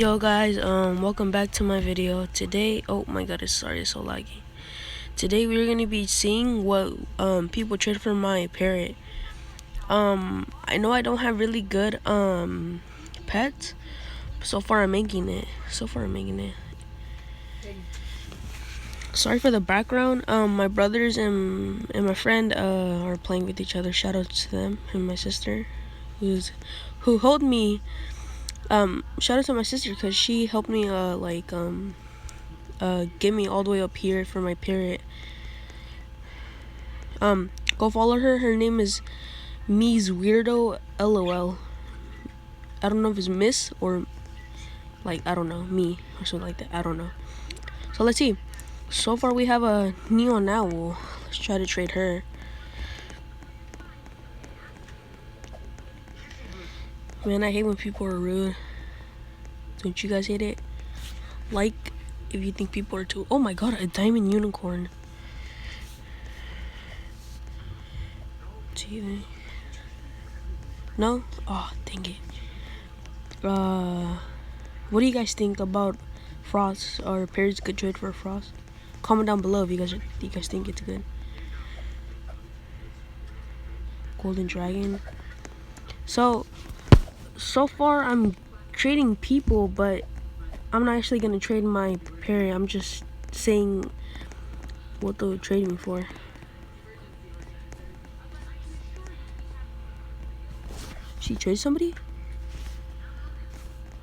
Yo guys, welcome back to my video. Today, oh my god, sorry, it's so laggy. Today we're gonna be seeing what people trade for my parrot. I know I don't have really good pets. So far I'm making it. Sorry for the background. My brothers and my friend are playing with each other. Shout out to them and my sister, who helped me. Shout out to my sister because she helped me get me all the way up here for my parrot. Go follow her. Her name is Mies Weirdo LOL. I don't know if it's Miss or I don't know, me or something like that. I don't know. So let's see. So far we have a neon owl. Let's try to trade her. Man, I hate when people are rude. Don't you guys hate it? Like if you think people are too. Oh my god, a diamond unicorn. TV. No? Oh, dang it. What do you guys think about Frost? Or Perry's good trade for Frost? Comment down below if you guys think it's good. Golden Dragon. So far I'm trading people, but I'm not actually gonna trade my Perry. I'm just saying what they'll trade me for. She trade somebody?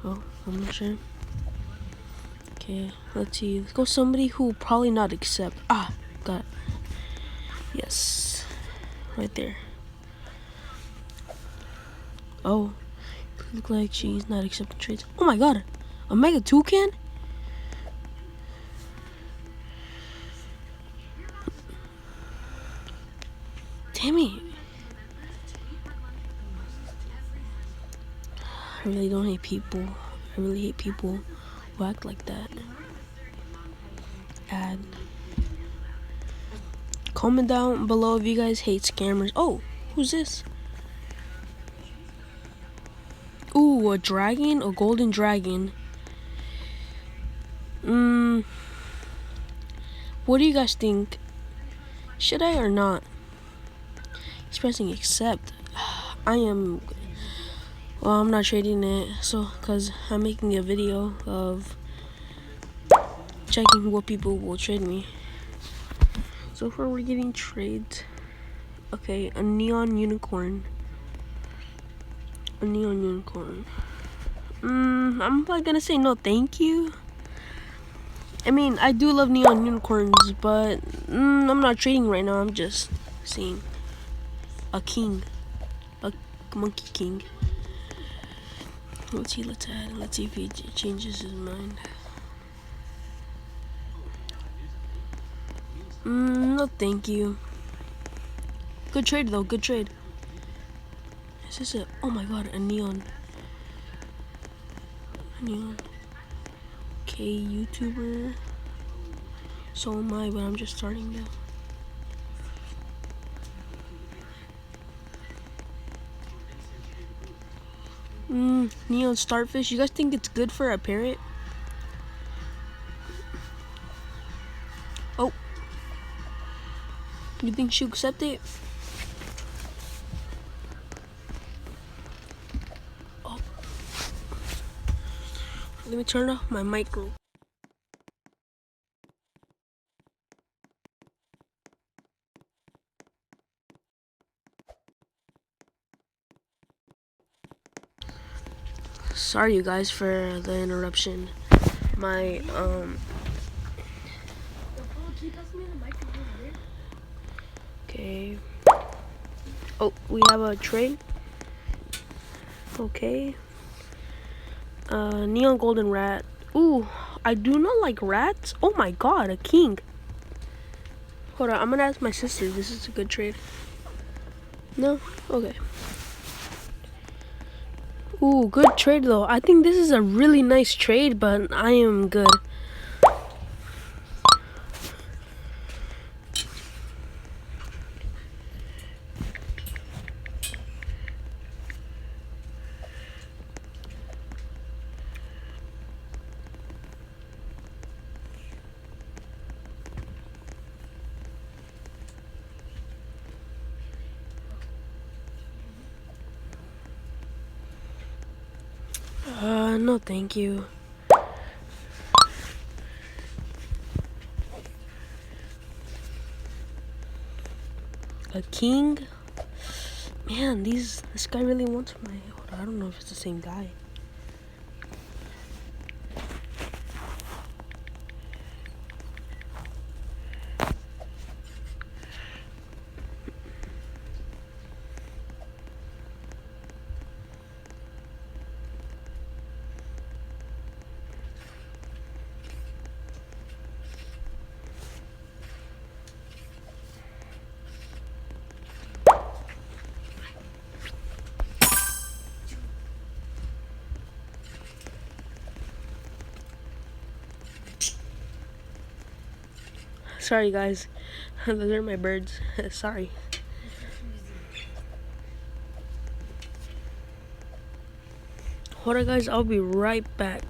Oh, I'm not sure. Okay, let's see. Let's go somebody who will probably not accept. Ah, got it. Yes. Right there. Oh, look like she's not accepting trades. Oh my god, a mega toucan? Damn it. I really don't hate people. I really hate people who act like that. Add. Comment down below if you guys hate scammers. Oh, who's this? Ooh, a dragon? A golden dragon. What do you guys think? Should I or not? He's pressing accept. I'm not trading it, cause I'm making a video of checking what people will trade me. So far we're getting trades. Okay, a neon unicorn. I'm not gonna say no thank you. I mean, I do love neon unicorns, but I'm not trading right now. I'm just seeing a king, a monkey king. Let's add. Let's see if he changes his mind. No thank you. Good trade though, good trade. Is this oh my god, a neon. Okay, YouTuber. So am I, but I'm just starting now. Neon starfish. You guys think it's good for a parrot? Oh. You think she'll accept it? Oh. Let me turn off my micro. Sorry you guys for the interruption. My okay. Oh, we have a trade. Okay. Neon golden rat. Ooh, I do not like rats. Oh my god, a king. Hold on, I'm gonna ask my sister. This is a good trade. No? Okay. Ooh, good trade though. I think this is a really nice trade, but I am good. No, thank you. A king? Man, this guy really wants my. Hold on, I don't know if it's the same guy. Sorry, guys. Those are my birds. Sorry. Hold on, guys. I'll be right back.